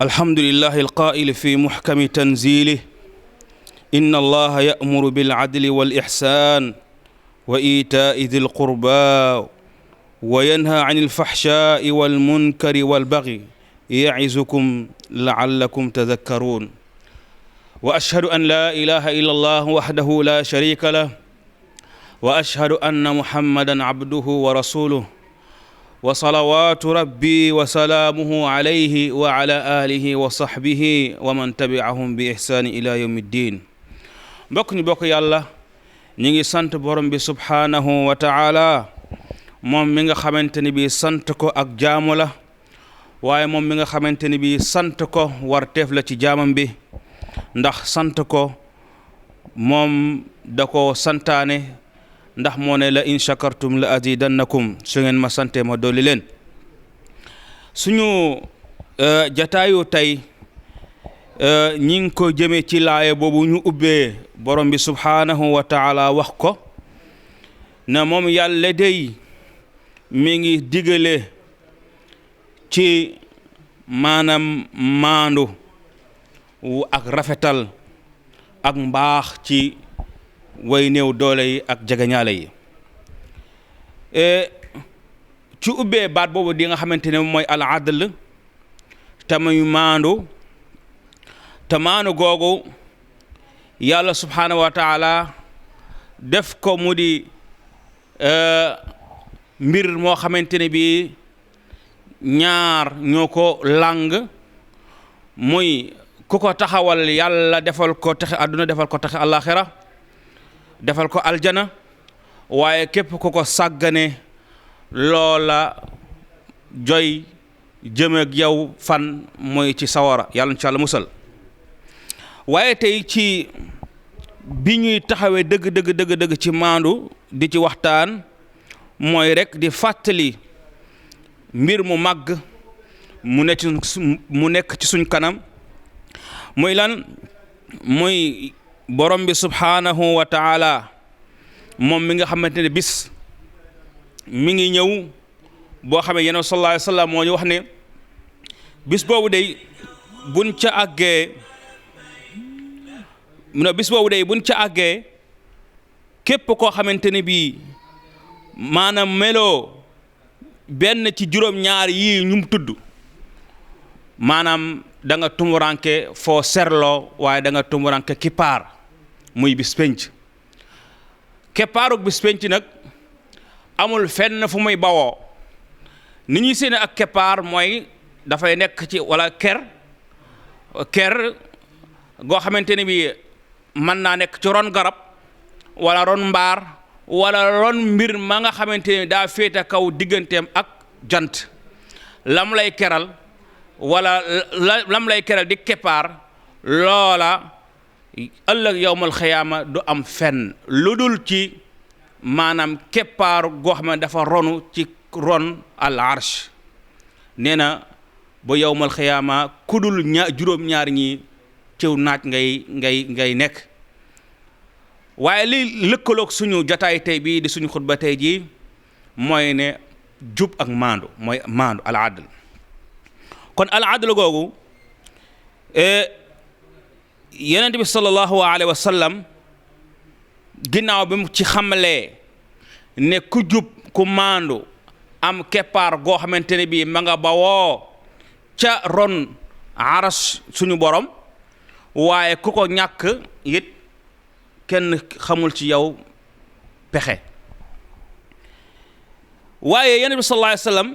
الحمد لله القائل في محكم تنزيله إن الله يأمر بالعدل والإحسان وإيتاء ذي القربى وينهى عن الفحشاء والمنكر والبغي يعظكم لعلكم تذكرون وأشهد أن لا إله إلا الله وحده لا شريك له وأشهد أن محمدا عبده ورسوله وصلوات ربي وسلامه عليه وعلى آله وصحبه ومن تبعهم بإحسان إلى يوم الدين mbokk ñu bokk yàlla ñi ngi sant borom bi subhanahu wa ta'ala moom mi nga xamante ni bi sant ko ak jaamu la waaye moom mi nga xamante ni bi sant ko warteef la ci jaamam bi ndax sant ko moom da ko santaane ndax moo ne la in shakartum la azidannakum su ngeen ma sante ma dolli leen suñu jataayu tey ñi ngi ko jëme ci laaye boobu ñu ubbee borom bi subhanahu wa ta'ala wax ko na moom yàlla dey mi ngi digale ci maanaam maandu ak rafetal ak mbaax ci way néew doole yi ak jegeñaale yi ci ubbee baat boobu di nga xamante ne mooy al adl te muy maandu te maandu googu yàlla subhanahu wa taala def ko mu di mbir moo xamante ne bi ñaar ñoo ko lang muy ku ko taxawal yàlla defal ko texe àdduna defal ko texe àllaaxira defal ko aljana waaye képp ku ko sàggane loola joy jëm ak yow fan mooy ci sawara yàlla insha Allah musal waaye tey ci bi ñuy taxawee dëgg ci maandu di ci waxtaan mooy rek di fàttali mbir mu màgg mu nekk ci suñ kanam muy lan muy borom bi subhanahu wa ta'ala moom mi nga xamante ne bis mi ngi ñëw boo xamee yéen sallallahu alayhi wa sallam moo ñu wax ne bis boobu day buñ ca àggee képp koo xamante ne bii maanaam meloo benn ci juróom-ñaar yii ñu tudd maanaam da nga tumuranke foo serloo waaye da nga tumuranke kippaar muy bis penc keppaaruk bis penc nag amul fenn fu muy bawoo ni ñuy séene ak keppaar mooy dafay nekk ci wala ker goo xamante ne bi mën naa nekk ci ron garab wala ron mbaar wala ron mbir ma nga xamante ne daa féete kaw digganteem ak jant lam lay keral wala lam lay keral di keppaar loola ëllëg yawmal xiyaama du am fenn lu dul ci maanaam keppaaru goo xam ne dafa ronu ci ron al arsh nee na ba yawmal xiyaama ku dul juróom-ñaar ñi ciw naaj ngay nekk waaye li lëkkaloog suñu jataay tey bii di suñu xutba tey jii mooy ne jub ak maandu mooy maandu al adl kon al adl googu yonent bi sallallahu alayhi wa sallam ginnaaw bi mu ci xamlee ne ku jub ku maandu am keppaar goo xamante ne bii ma nga bawoo ca ron aras suñu borom waaye ku ko ñàkk it kenn xamul ci yow pexe waaye yonent bi sallallahu alayhi wa sallam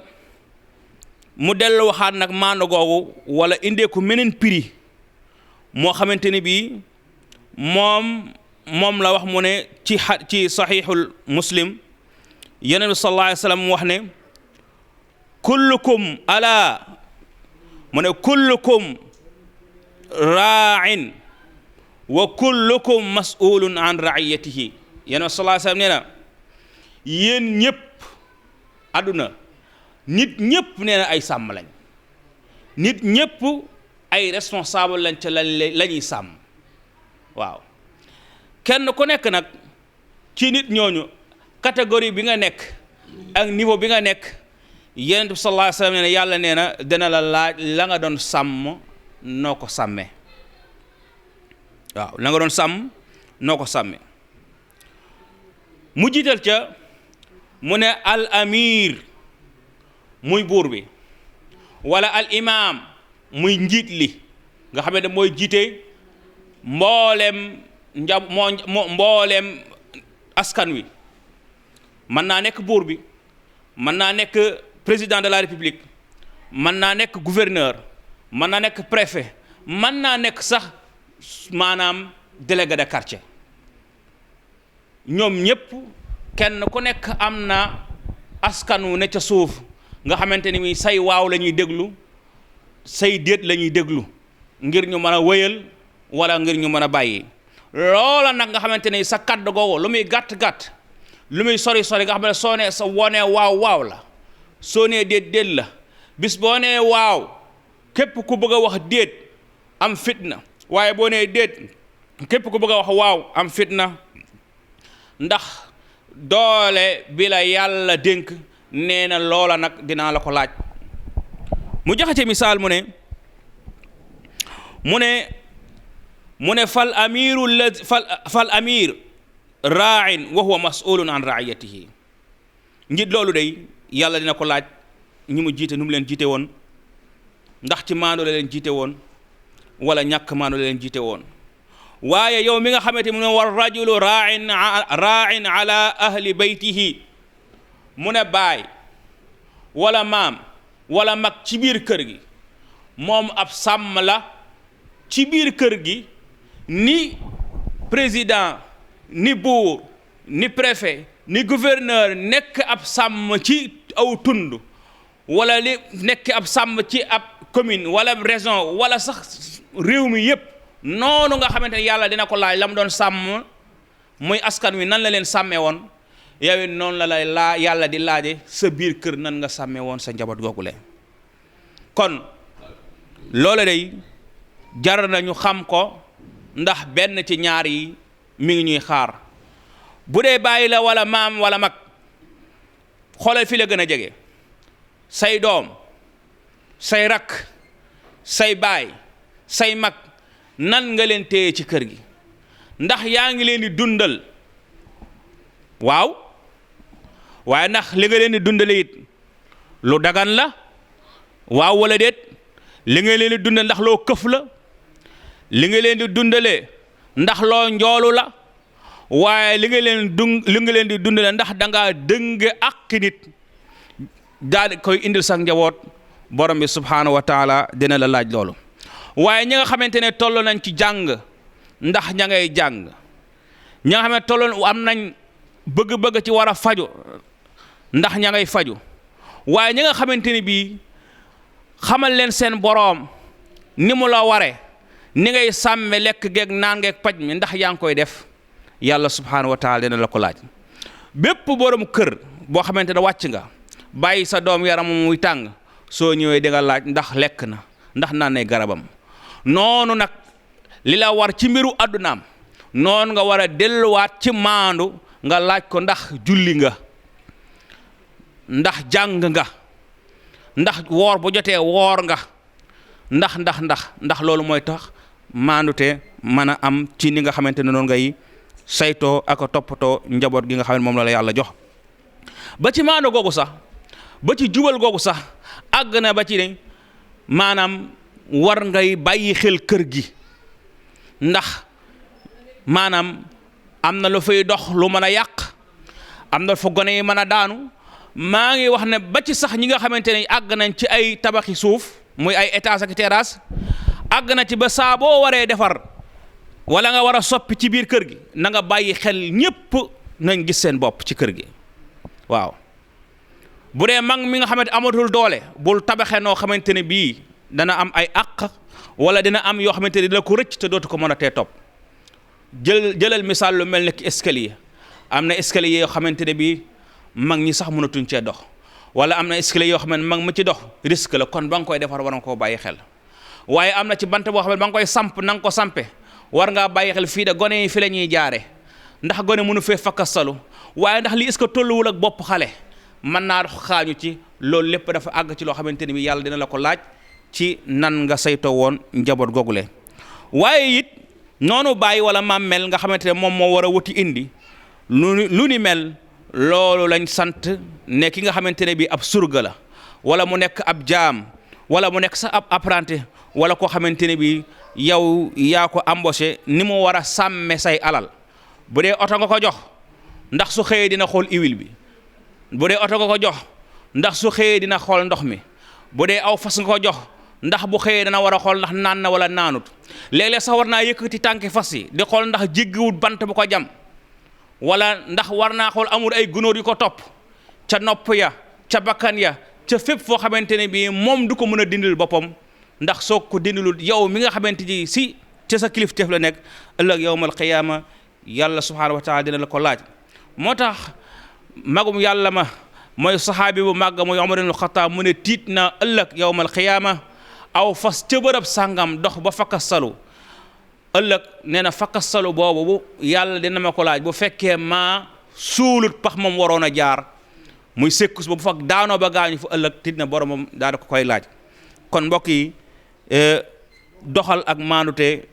mu dellu waxaat nag maandu googu wala indee ko meneen prix moo xamante ne bii moom la wax mu ne ci saxiixul muslim yonent bi sallallahu alayhi wa sallam mu wax ne kullukum ala mu ne kullukum raa'in wa kullukum mas'ulun an ra'iyatihi yonent bi sallallahu alayhi wa sallam nee na yéen ñëpp àdduna nit ñëpp nee na ay sàmm lañ nit ñëpp ay responsable lañ ca la ñuy sàmm waaw kenn ku nekk nag ci nit ñooñu catégorie bi nga nekk ak niveau bi nga nekk yonent bi sallallahu alayhi wa sallam nee na yàlla nee na dina la laaj la nga doon sàmm noo ko sàmmee waaw la nga doon sàmm noo ko sàmmee mu jiital ca mu ne al amir muy buur bi wala al imam muy njiit li nga xam ne mooy jiite mboolem mboolem askan wi mën naa nekk buur bi mën naa nekk président de la république mën naa nekk gouverneur mën naa nekk préfet mën naa nekk sax maanaam délégué de quartier ñoom ñépp kenn ku nekk am na askan wu ne ca suuf nga xamante ni say waaw la ñuy déglu say déet la ñuy déglu ngir ñu mën a wëyal wala ngir ñu mën a bàyyi loola nag nga xamante ni sa kàddu googu lu muy gàtt-gàtt lu muy sori-sori nga xam ne soo nee sa wonee waaw la soo nee déet la bis boo nee waaw képp ku bëgg a wax déet am fitna waaye boo nee déet képp ku bëgg a wax waaw am fitna ndax doole bi la yàlla dénk nee na loola nag dinaa la ko laaj mu joxe ci misaal mu ne fal amir raa'in wa huwa mas'ulun an ra'iyatihi njiit loolu day yàlla dina ko laaj ñi mu jiite nu mu leen jiite woon ndax ci maandu la leen jiite woon wala ñàkk maandu la leen jiite woon waaye yow mi nga xamante mu ne war rajulu raa'in ala ahli baytihi mu ne baay wala maam wala mag ci biir kër gi moom ab sàmm la ci biir kër gi ni président ni buur ni préfet ni gouverneur nekk ab sàmm ci aw tund wala li nekk ab sàmm ci ab commune wala région wala sax réew mi yépp noonu nga xamante ne yàlla dina ko laaj la mu doon sàmm muy askan wi nan la leen sàmmee woon yow it noonu la lay yàlla di laaje sa biir kër nan nga sàmmee woon sa njaboot googule kon loola day jar nañu xam ko ndax benn ci ñaar yi mi ngi ñuy xaar bu dee bàyyi la wala maam wala mag xoolal fi la gën a jege say doom say rakk say baay say mag nan nga leen téye ci kër gi ndax yaa ngi leen di dundal waaw waaye ndax li nga leen di dundale it lu dagan la waaw wala déet li nga leen di dundal ndax loo këf la li nga leen di dundalee ndax loo njoolu la waaye li nga leen di dundale ndax dangaa dënge ak nit daal di koy indil sax njaboot borom bi subhaanahu wa taala dina la laaj loolu waaye ñi nga xamante ne toll nañ ci jàng ndax ña ngay jàng ñi nga xam ne toll am nañ bëgg-bëgg ci war a faju ndax ña ngay faju waaye ñi nga xamante ne bii xamal leen seen boroom ni mu la ware ni ngay sàmme lekk geeg naan geeg paj mi ndax yaa ngi koy def yàlla subhaanahu wa taala dina la ko laaj bépp borom kër boo xamante ne wàcc nga bàyyi sa doom yaram muy tàng soo ñëwee di nga laaj ndax lekk na ndax naan nay garabam noonu nag li la war ci mbiru àddunaam noonu nga war a delluwaat ci maandu nga laaj ko ndax julli nga ndax jàng nga ndax woor bu jotee woor nga ndax loolu mooy tax maandute mën a am ci ni nga xamante ne noonu ngay saytoo ak toppatoo njaboot gi nga xam ne moom la yàlla jox ba ci maandu googu sax ba ci jubal googu sax àgg na ba ci ne maanaam war ngay bàyyi xel kër gi ndax maanaam am na lu fay dox lu mën a yàq am na fa gone yi mën a daanu maa ngi wax ne ba ci sax ñi nga xamante ne àgg nañ ci ay tabaxi suuf muy ay étage ak terrasse àgg na ci ba saa boo waree defar wala nga war a soppi ci biir kër gi na nga bàyyi xel ñépp nañ gis seen bopp ci kër gi waaw bu dee mag mi nga xamante amatul doole bul tabaxee noo xamante ne bii dana am ay àq wala dina am yoo xamante ne dina ko rëcc te dootu ko mën a tee topp jëlal misaal lu mel ne ki escalier am na escalier yoo xamante ne bii mag ñi sax mënatuñ cee dox wala am na escalier yoo xam ne mag mu ci dox risque la kon ba nga koy defar war nga koo bàyyi xel waaye am na ci bant boo xam ne ba nga koy samp na nga ko sampe war ngaa bàyyi xel fii de gone yi fi la ñuy jaare ndax gone mënu fee fakkastalu waaye ndax lii est-ce que tolluwul ak bopp xale mën naa xaañu ci loolu lépp dafa àgg ci loo xamante ne bi yàlla dina la ko laaj ci nan nga saytoo woon njaboot googule. waaye it noonu bàyyi wala maam mel nga xamante ne moom moo war a wuti indi lu ni mel loolu lañ sant ne ki nga xamante ne bii ab surga la wala mu nekk ab jaam wala mu nekk sax ab apprenti wala koo xamante ne bii yow yaa ko embauché ni mu war a sàmme say alal. bu dee oto nga ko jox ndax su xëyee dina xool huile bi, bu dee oto nga ko jox ndax su xëyee dina xool ndox mi, bu dee aw fas nga ko jox ndax bu xëyee dana war a xool ndax naan na wala naanut. léeg-léeg sax war naa yëkkati tànki fas yi di xool ndax jéggiwut bant bu ko jam, wala ndax war naa xool amul ay gunóor yu ko topp ca nopp ya ca bakkan ya ca fépp foo xamante ne bii moom du ko mën a dindil boppam. ndax soo ko dindilul yow mi nga xamante ji si ca sa kilifteef la nekk ëllëg yawmal qiyaama yàlla subhaanahu wa taala dina la ko laaj. moo tax magum yàlla ma mooy saxaabi bu màgg mooy Umar ibn Xattaab mu ne tiit na ëllëg yawmal qiyaama aw fas ca bërëb sàngam dox ba fakkastalu ëllëg nee na fakkastalu boobu bu yàlla dina ma ko laaj bu fekkee maa suulut pax moom waroon a jaar muy sekkus ba bu fak daanoo ba gaañu fa ëllëg tiit na boromam daa ko koy laaj. kon mbokk yi doxal ak maandute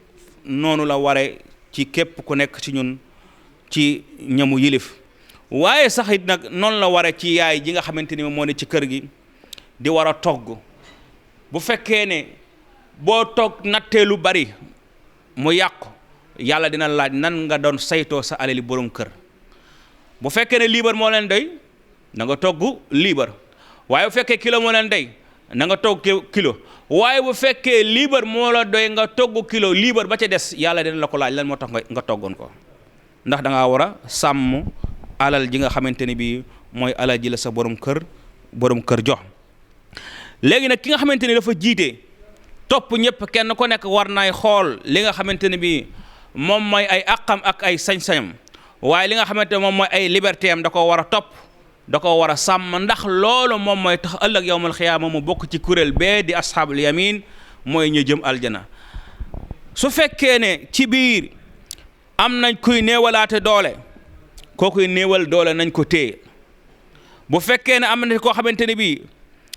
noonu la ware ci képp ku nekk ci ñun ci ñamu yilif. waaye sax it nag noonu la ware ci yaay ji nga xamante ni moo ne ci kër gi di war a togg. bu fekkee ne boo togg nattee lu bari mu yàqu yàlla dina laaj nan nga doon saytoo sa alali borom kër. bu fekkee ne liibar moo leen doy na nga togg liibar, waaye bu fekkee kilo moo leen doy na nga togg kilo, waaye bu fekkee liibar moo la doy nga togg kilo liibar ba ca des yàlla dina la ko laaj lan moo tax nga toggoon ko. ndax da ngaa war a sàmm alal ji nga xamante ne bii mooy alal ji la sa borom kër jox. léegi nag ki nga xamante ni dafa jiite topp ñëpp kenn ku nekk war naay xool li nga xamante ne bii moom mooy ay àqam ak ay sañ-sañam, waaye li nga xamante ne moom mooy ay liberté am da ko war a topp, da ko war a sàmm. ndax loolu moom mooy tax ëllëg yawmal xiyaama mu bokk ci kuréel bee di asxaabul yamin mooy ñu jëm aljana. su fekkee ne ci biir am nañ kuy néewalaate doole kookuy néewal doole nañ ko téye. bu fekkee ne am na koo xamante ne bii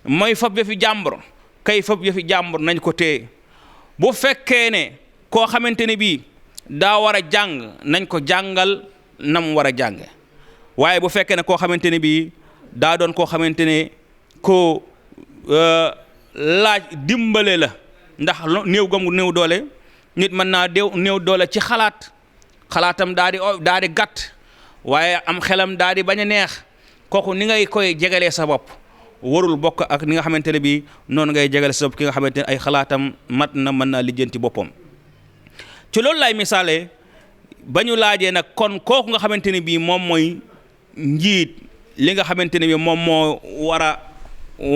mooy fab yëfi jàmbur kay fab yëfi jàmbur nañ ko téye. bu fekkee ne koo xamante ne bii daa war a jàng nañ ko jàngal nam war a jànge. waaye bu fekkee ne koo xamante ne bii daa doon koo xamante ne koo laaj dimbale la, ndax néew gamu néew doole nit mën naa néew doole ci xalaatam daa di gàtt, waaye am xelam daa di bañ a neex. kooku ni ngay koy jegalee sa bopp warul bokk ak ni nga xamante ne bii noonu ngay jegale sa bopp ki nga xamante ne ay xalaatam mat na mën naa lijjanti boppam. ci loolu laay misaale ba ñu laajee nag kon kooku nga xamante ne bii moom mooy njiit li nga xamante ne bii moom moo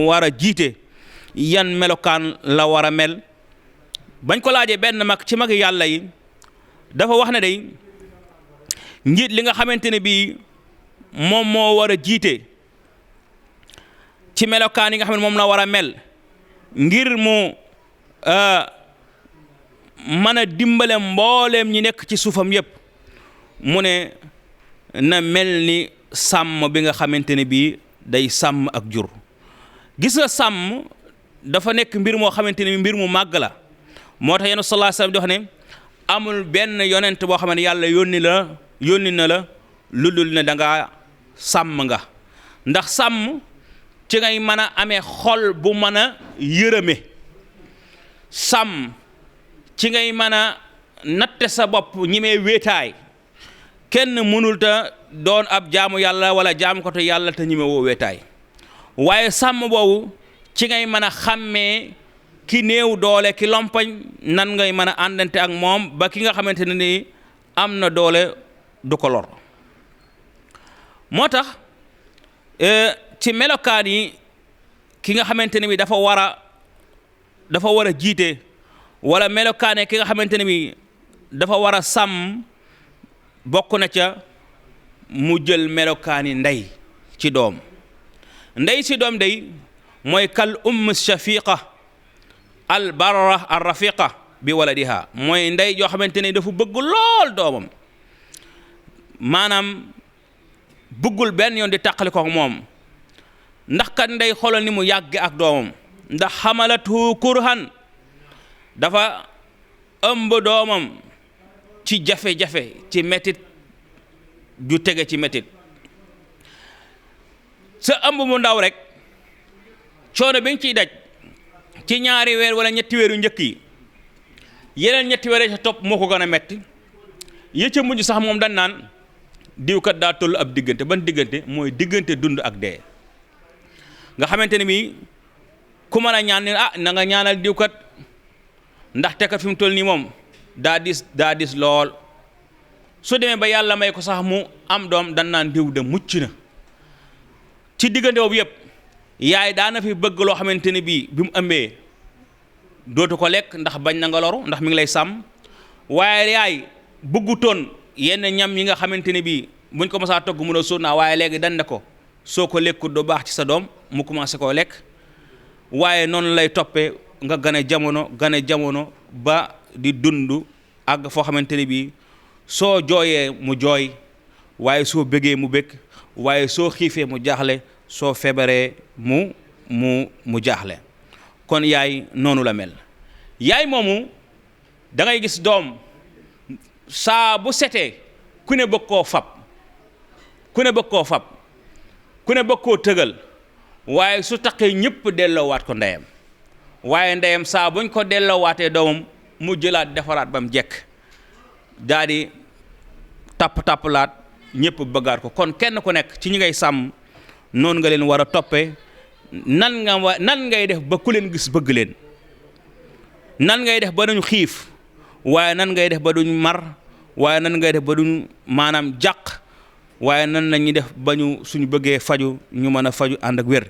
war a jiite yan melokaan la war a mel. bañ ko laajee benn mag ci magi yàlla yi dafa wax ne day njiit li nga xamante ne bii moom moo war a jiite ci melokaan yi nga xam ne moom la war a mel ngir mu mën a dimbale mbooleem ñi nekk ci suufam yépp mu ne na mel ni sàmm bi nga xamante ne bii day sàmm ak jur. gis nga sàmm dafa nekk mbir moo xamante ne mbir mu màgg la. moo tax yonent sallallahu alayhi wasallam di wax ne amul benn yonent boo xam ne yàlla yónni na la lu dul ne da ngaa sàmm nga. ndax sàmm ci ngay mën a amee xol bu mën a yërëme. sàmm ci ngay mën a natte sa bopp ñi mee wéetaay. kenn mënul ta doon ab jaamu yàlla wala jaamu ko te yàlla te ñi mee woo wéetaay. waaye sàmm boobu ci ngay mën a xàmmee ki néew doole ki lompañ nan ngay mën a àndante ak moom ba ki nga xamante ne ni am na doole du ko lor. moo tax ci melokaan yi ki nga xamante ne bi dafa war a jiite wala melokaane ki nga xamante ne bi dafa war a sàmm bokk na ca mu jël melokaani ndey ci doom. ndey ci doom day mooy kal shafiqa al barra ar rafiqa bi waladiha. mooy ndey joo xamante ne dafa bëgg lool doomam, maanaam bëggul benn yoon di tàqali ko moom. ndax kat ndey xoolal ni mu yàgge ak doomam, ndax xamalatu kurhan dafa ëmb doomam ci jafe-jafe ci metit ju tege ci metit sa ëmb mu ndaw rek coono bi nga ciy daj ci ñaari weer wala ñetti weer yu njëkk yi yeneen ñetti weer ca topp moo ko gën a metti yi ca mujj sax moom dañ naan diwkat daa toll ab diggante ban diggante mooy diggante dund ak dee nga xamante ne bii ku mën a ñaan ne na nga ñaanal diwkat ndaxte kat fi mu toll nii moom daa dis lool su demee ba yàlla may ko sax mu am doom dan naan diw de mucc na ci diggante boobu yëpp yaay daana fi bëgg loo xamante ne bii bi mu ëmbee dootu ko lekk ndax bañ na nga loru ndax mi ngi lay sàmm waaye yaay bëggutoon yenn ñam yi nga xamante ne bii buñ ko mësaa togg mun a sóor naa waaye léegi dan ne ko soo ko lekkut du baax ci sa doom mu commencé koo lekk waaye noonu lay toppee nga gane jamono ba di dund àgg foo xamante ne bii soo jooyee mu jooy waaye soo bëggee mu bëgg waaye soo xiifee mu jaaxle soo feebaree mu jaaxle kon yaay noonu la mel yaay moomu da ngay gis doom saa bu setee ku ne bëgg koo fab ku ne bëgg koo tëgal waaye su taqee ñëpp delloowaat ko ndeyam waaye ndeyam saa buñ ko delloowaatee doomam mu jëlaat defaraat ba mu jekk daal di tàpp-tàppalaat ñëpp bëggaat ko kon kenn ku nekk ci ñi ngay sàmm noonu nga leen war a toppee nan ngay def ba ku leen gis bëgg leen nan ngay def ba duñ xiif waaye nan ngay def ba duñ mar waaye nan ngay def ba duñ maanaam jàq waaye nan la ñuy def ba ñu suñu bëggee faju ñu mën a faju ànd ak wér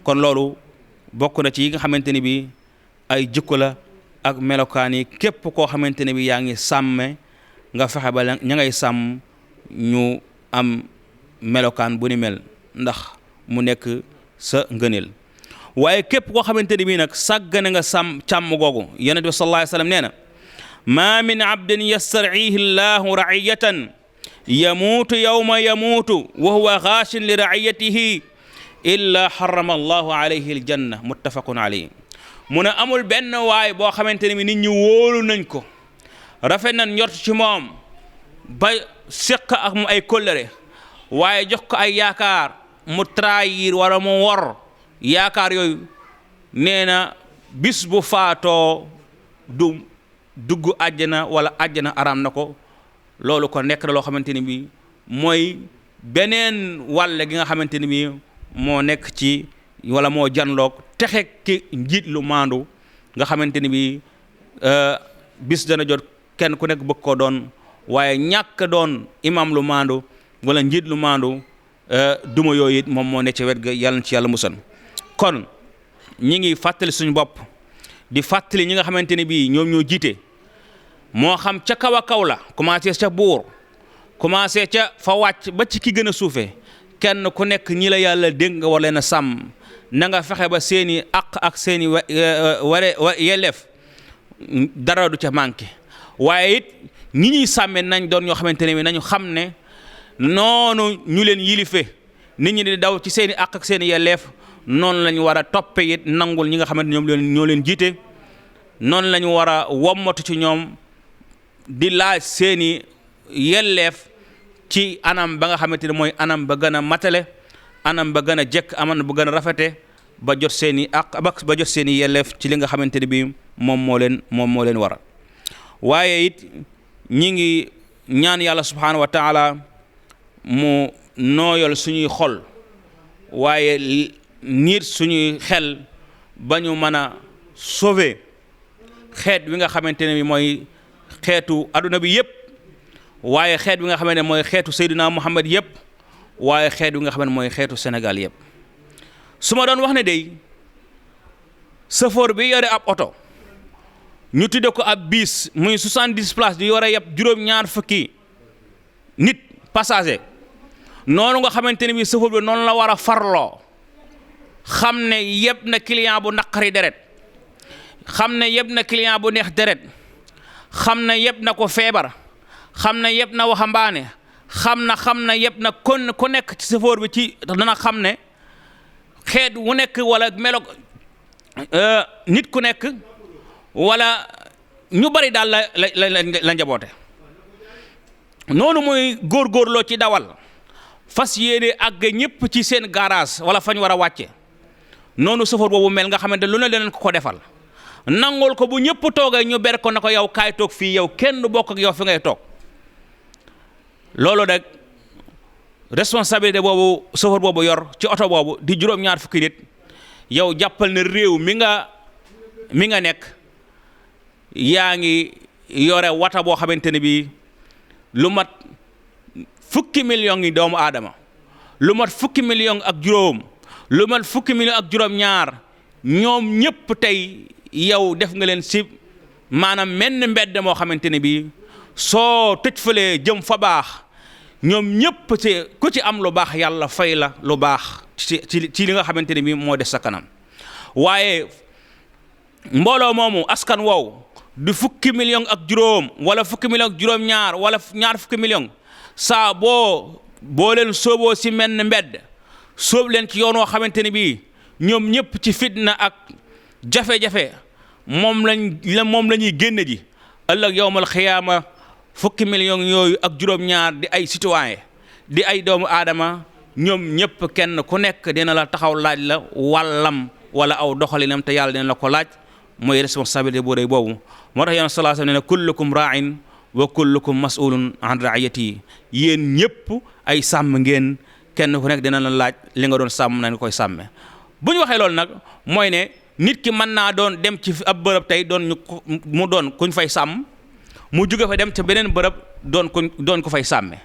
kon loolu bokk na ci yi nga xamante ne bi ay jikko la ak melokaan yi képp koo xamante ne bi yaa ngi sàmme nga fexe ba ña ngay sàmm ñu am melokaan bu ni mel ndax mu nekk sa ngëneel waaye képp koo xamante ne bii nag sàggane nga càmm googu yonent bi sallallahu alayhi wa sallam nee na ma min abdin yastarcihi llahu raciyatan yamuutu yawma yamuutu wa huwa gaashin li raciyatihi illa xarama allahu alayhi aljanna muttafaqun alayhi mu ne amul benn waay boo xamante ne bi nit ñi wóolu nañ ko rafet nañ njort ci moom ba séq ak mu ay kóllëre waaye jox ko ay yaakaar mu trahir wala mu wor yaakaar yooyu nee na bis bu faatoo du dugg àjjana wala àjjana araam na ko loolu ko nekk na loo xamante ni bi mooy beneen wàll gi nga xamante ni bi moo nekk ci wala moo janloog texe ki njiit lu maandu nga xamante ni bi bis dana jot kenn ku nekk bëgg koo doon waaye ñàkk doon imam lu maandu wala njiit lu maandu duma yooyu it moom moo ne ci wet ga yàlla na ci yàlla musal kon ñi ngi fàttali suñu bopp di fàttali ñi nga xamante ne bii ñoom ñoo jiite moo xam ca kaw a kaw la commencé ca buur commencé ca fa wàcc ba ci ki gën a suufee kenn ku nekk ñi la yàlla dénk nga war leen a sàmm na nga fexe ba seeni àq ak seeni yelleef dara du ca manqué waaye it ñi ñuy sàmme nañ doon ñoo xamante ne bi nañu xam ne noonu ñu leen yilife nit ñi di daw ci seeni àq ak seeni yelleef noonu lañu war a toppe it nangul ñi nga xamante ñoom ñoo leen jiite noonu lañu war a wommatu ci ñoom di laaj seeni yelleef ci anam ba nga xamante ne mooy anam ba gën a matale anam ba gën a jekk anam ba gën a rafete ba jot seeni àq ba jot seeni yelleef ci li nga xamante ne bi moom moo leen war waaye it ñi ngi ñaan yàlla subhanahu wa taala mu nooyal suñuy xol waaye niit suñuy xel ba ñu mën a sauver xeet wi nga xamante ne bi mooy xeetu adduna bi yëpp waaye xeet wi nga xamante ne mooy xeetu Seydina Muhammad yëpp waaye xeet wi nga xamante ne mooy xeetu Sénégal yëpp su ma doon wax ne day safoor bi yore ab oto ñu tudde ko ab bis muy 70 places di yore yëpp juróom-ñaar fukki nit passager noonu nga xamante ne bi safoor bi noonu la war a farloo xam ne yëpp na client bu naqari deret xam ne yëpp na client bu neex deret xam ne yëpp na ko feebar xam ne yëpp na waxambaane xam na yëpp na kon ku nekk ci safoor bi ci dana xam ne xeet wu nekk wala nit ku nekk wala ñu bari daal la njaboote noonu muy góorgóorloo ci dawal fas yéene àgg ñëpp ci seen garage wala fañ war a wàcce noonu sofër boobu mel nga xamante lu ne leen ko defal nangul ko bu ñëpp toogee ñu ber ko na ko yow kaay toog fii yow kenn bokk ak yow fi ngay toog loolu rek responsabilité boobu sofër boobu yor ci oto boobu di juróom-ñaar fukki nit yow jàppal ne réew mi nga nekk yaa ngi yore wata boo xamante ne bii lu mat fukki millions yi doomu aadama lu mat fukki millions ak juróom lu mat fukki millions ak juróom-ñaar ñoom ñëpp tey yow def nga leen si maanaam menn mbedd moo xamante ne bii soo tëj falee jëm fa baax ñoom ñëpp ci ku ci am lu baax yàlla fay la lu baax ci li nga xamante ne bii moo des sa kanam waaye mbooloo moomu askan wow du fukki millions ak juróom wala fukki millions ak juróom-ñaar wala ñaar fukki millions saa boo leen sooboo si menn mbedd sóob leen ci yoon woo xamante ne bii ñoom ñëpp ci fitna ak jafe-jafe moom la ñuy génne ji ëllëg yowmal xiyaama fukki millions yooyu ak juróom-ñaar di ay citoyen di ay doomu aadama ñoom ñëpp kenn ku nekk dina la taxaw laaj la wàllam wala aw doxalinam te yàlla dina la ko laaj mooy responsabilité bu rëy boobu moo tax yonent sallallahu alayhi wa sallam ne kullukum raa'in wa kullukum mas'ulun an ra'iyati yéen ñëpp ay sàmm ngeen kenn ku nekk dina la laaj li nga doon sàmm na nga koy sàmme bu ñu waxee loolu nag mooy ne nit ki mën naa doon dem ci ab bërëb tey mu doon kuñ fay sàmm mu jóge fa dem ca beneen bërëb doon ko fay sàmme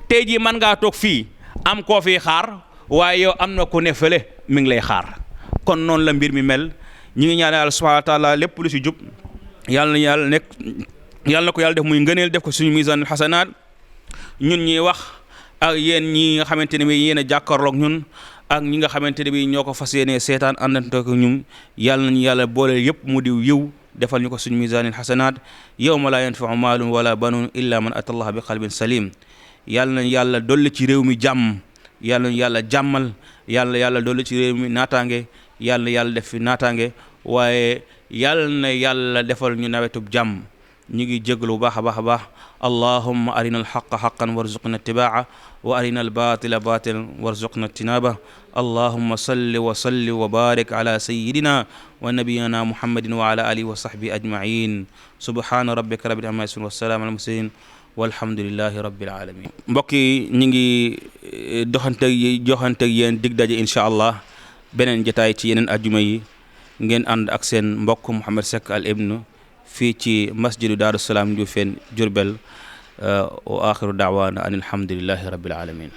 tey jii mën ngaa toog fii am koo fii xaar waaye yow am na ku ne fële mi ngi lay xaar kon noonu la mbir mi mel ñi ngi ñaan yàlla subhanahu wa taala lépp lu si jub yàlla na ko yàlla def muy ngëneel def ko suñu misaanul xasanaat ñun ñuy wax ak yéen ñi nga xamante ne bi yéen a jàkkaarloog ñun ak ñi nga xamante ne bi ñoo ko fas yéenee seetaan àndante ko ñun yàlla nañu yàlla boole yëpp mu diw yiw defal ñu ko suñu misaanul xasanaat yawma laa yanfa'u maalun wala banuun illa man ata allaha bi qalbin salim yàlla nañu yàlla dolli ci réew mi jàmm yàlla nañu yàlla jàmmal yàlla dolli ci réew mi naataange yàlla def fi naataange waaye yàlla na yàlla defal ñu nawetub jàmm ñu ngi jéglu baax a baax allahumma arina alxaqa xaqan warzuqna ittibaa'a wa arina albatila batilan warzuqna ijtinaaba allahumma salli wa salli wa barik ala sayyidina wa nabiyina muhammadin wa ala alihi wa sahbihi ajma'in subhana rabbika rabbil izzati amma yasifun wa salamun ala mursalin walhamdulillahi rabbil alamin mbokk yi ñu ngi joxante yéen dig daje incha allah beneen jotaay ci yeneen ajjuma yi ngeen ànd ak seen mbokk Mouhamed Seck Al Ibn fii ci masjidu Daaru Salaam Ndioufène Diourbel wa axiru daawaana an alhamdulillahi rabbil alamin